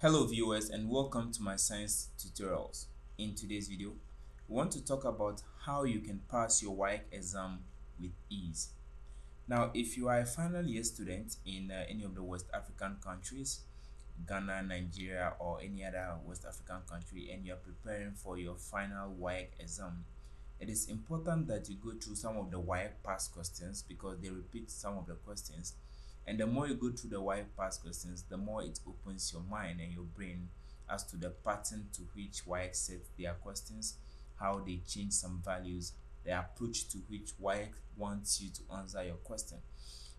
Hello viewers and welcome to my science tutorials. In today's video, we want to talk about how you can pass your WAEC exam with ease. Now, if you are a final year student in any of the West African countries, Ghana, Nigeria, or any other West African country, and you are preparing for your final WAEC exam, it is important that you go through some of the WAEC past questions because they repeat some of the questions, and the more you go through the WAEC past questions, the more it opens your mind and your brain as to the pattern to which WAEC set their questions, how they change some values, the approach to which WAEC wants you to answer your question.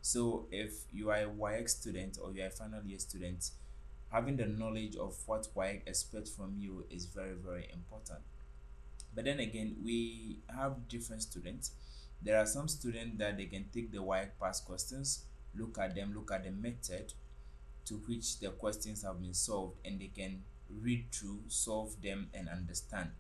So if you are a WAEC student or you are a final year student, having the knowledge of what WAEC expects from you is very important. But then again, we have different students. There are some students that they can take the WAEC past questions, look at them, look at the method to which the questions have been solved, and they can read through, solve them, and understand.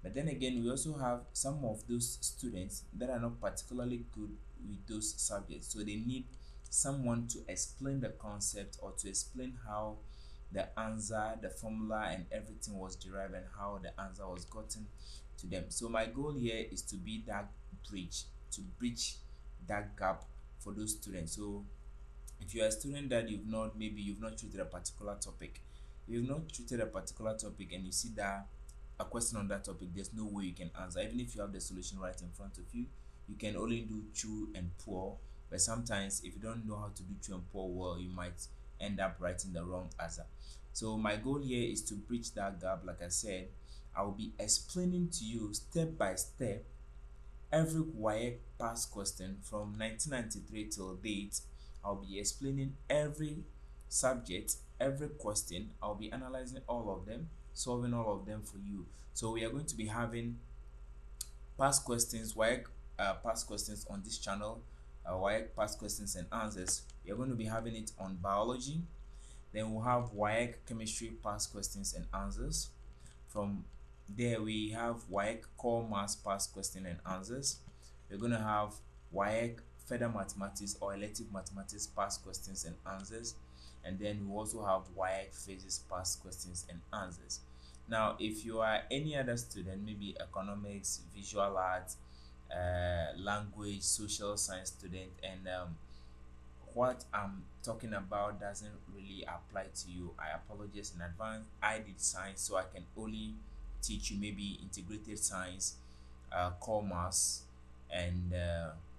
But then again, we also have some of those students that are not particularly good with those subjects, so they need someone to explain the concept or to explain how the answer, the formula, and everything was derived and how the answer was gotten to them. So my goal here is to be that bridge, to bridge that gap for those students. So if you're a student that maybe you've not treated a particular topic, you've not treated a particular topic and you see that a question on that topic, there's no way you can answer. Even if you have the solution right in front of you, you can only do true and poor. But sometimes if you don't know how to do true and poor well, you might end up writing the wrong answer. So my goal here is to bridge that gap. Like I said, I will be explaining to you step by step every WAEC past question from 1993 till date. I'll be explaining every subject, every question. I'll be analyzing all of them, solving all of them for you. So we are going to be having past questions, WAEC past questions on this channel, WAEC past questions and answers. We are going to be having it on biology. Then we'll have WAEC chemistry past questions and answers. From there we have WAEC Core Maths past question and answers. We're going to have WAEC Further Mathematics or Elective Mathematics past questions and answers. And then we also have WAEC Physics past questions and answers. Now, if you are any other student, maybe economics, visual arts, language, social science student, and what I'm talking about doesn't really apply to you, I apologize in advance. I did science, so I can only teach you maybe integrated science, core maths, and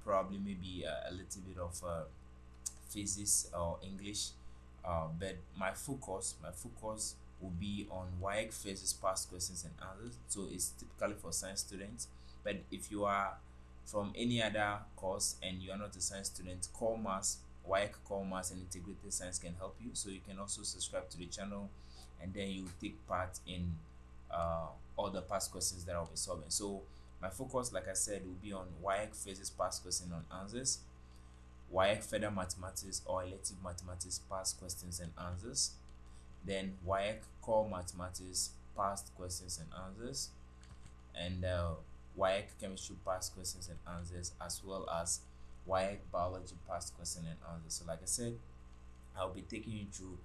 probably maybe a little bit of physics or English. But my focus will be on WAEC physics past questions and answers. So it's typically for science students. But if you are from any other course and you are not a science student, core maths, WAEC Core Maths and Integrated Science can help you. So you can also subscribe to the channel, and then you take part in all the past questions that I'll be solving. So my focus, like I said, will be on WAEC Physics past question and answers, WAEC Further Mathematics or Elective Mathematics past questions and answers, then WAEC Core Mathematics past questions and answers, and WAEC Chemistry past questions and answers, as well as WAEC Biology past question and answers. So like I said, I'll be taking you through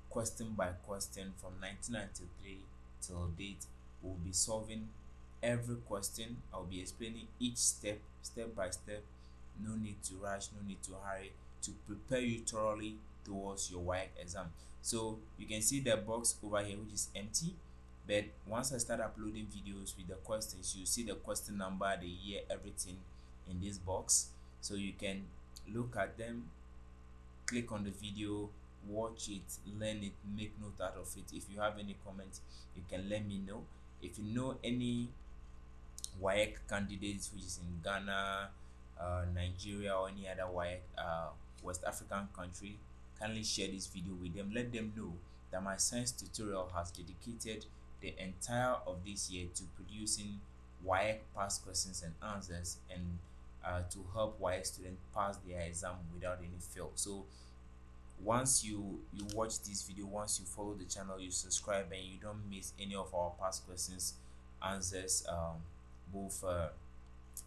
question by question from 1993 till date. We'll be solving every question. I'll be explaining each step by step. No need to rush, no need to hurry, to prepare you thoroughly towards your WAEC exam. So you can see the box over here which is empty, but once I start uploading videos with the questions, you see the question number, the year, everything in this box. So you can look at them, click on the video, watch it, learn it, make note out of it. If you have any comments, you can let me know. If you know any WAEC candidates which is in Ghana, Nigeria, or any other WAEC West African country, kindly share this video with them. Let them know that my science tutorial has dedicated the entire of this year to producing WAEC past questions and answers, and to help WAEC students pass their exam without any fail. So once you watch this video, once you follow the channel, you subscribe, and you don't miss any of our past questions, answers, both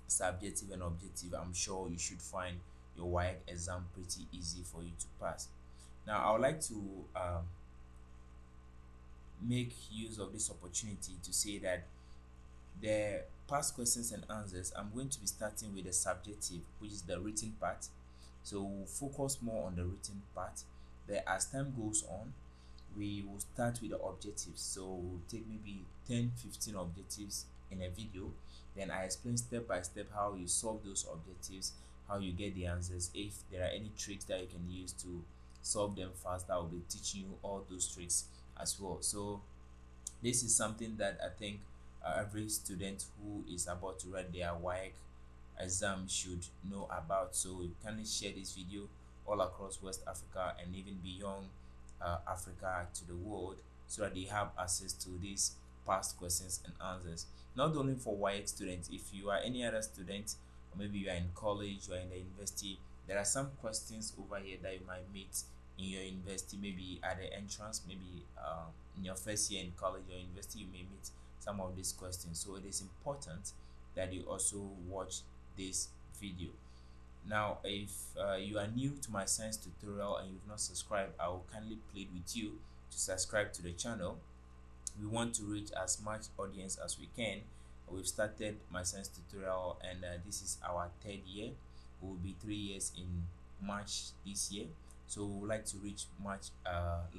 subjective and objective, I'm sure you should find your WAEC exam pretty easy for you to pass. Now I would like to make use of this opportunity to say that the past questions and answers, I'm going to be starting with the subjective, which is the written part. So we'll focus more on the written part. But as time goes on, we will start with the objectives. So we'll take maybe 10-15 objectives in a video. Then I explain step by step how you solve those objectives, how you get the answers. If there are any tricks that you can use to solve them fast, I will be teaching you all those tricks as well. So this is something that I think every student who is about to write their WAEC exam should know about. So you can share this video all across West Africa and even beyond Africa to the world, so that they have access to these past questions and answers. Not only for WAEC students, if you are any other student, or maybe you are in college or in the university, there are some questions over here that you might meet in your university, maybe at the entrance, maybe in your first year in college or university, you may meet some of these questions. So it is important that you also watch this video. Now, if you are new to my science tutorial and you've not subscribed, I will kindly plead with you to subscribe to the channel. We want to reach as much audience as we can. We've started my science tutorial, and this is our third year. We will be 3 years in March this year, so we would like to reach much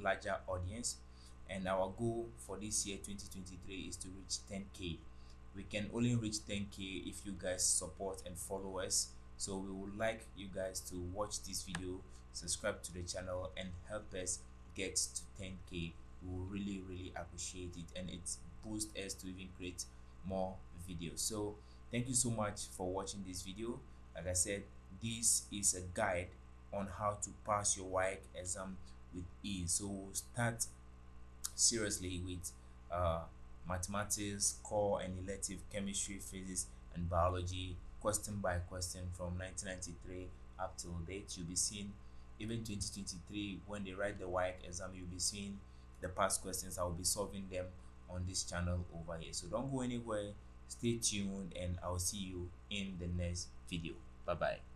larger audience, and our goal for this year 2023 is to reach 10k. We can only reach 10k if you guys support and follow us. So we would like you guys to watch this video, subscribe to the channel, and help us get to 10k. We will really appreciate it, and it boosts us to even create more videos. So thank you so much for watching this video. Like I said, this is a guide on how to pass your WAEC exam with ease. So we'll start seriously with mathematics, core and elective, chemistry, physics and biology, question by question from 1993 up till date. You'll be seeing even 2023 when they write the WAEC exam, you'll be seeing the past questions. I will be solving them on this channel over here. So don't go anywhere, stay tuned, and I'll see you in the next video. Bye bye.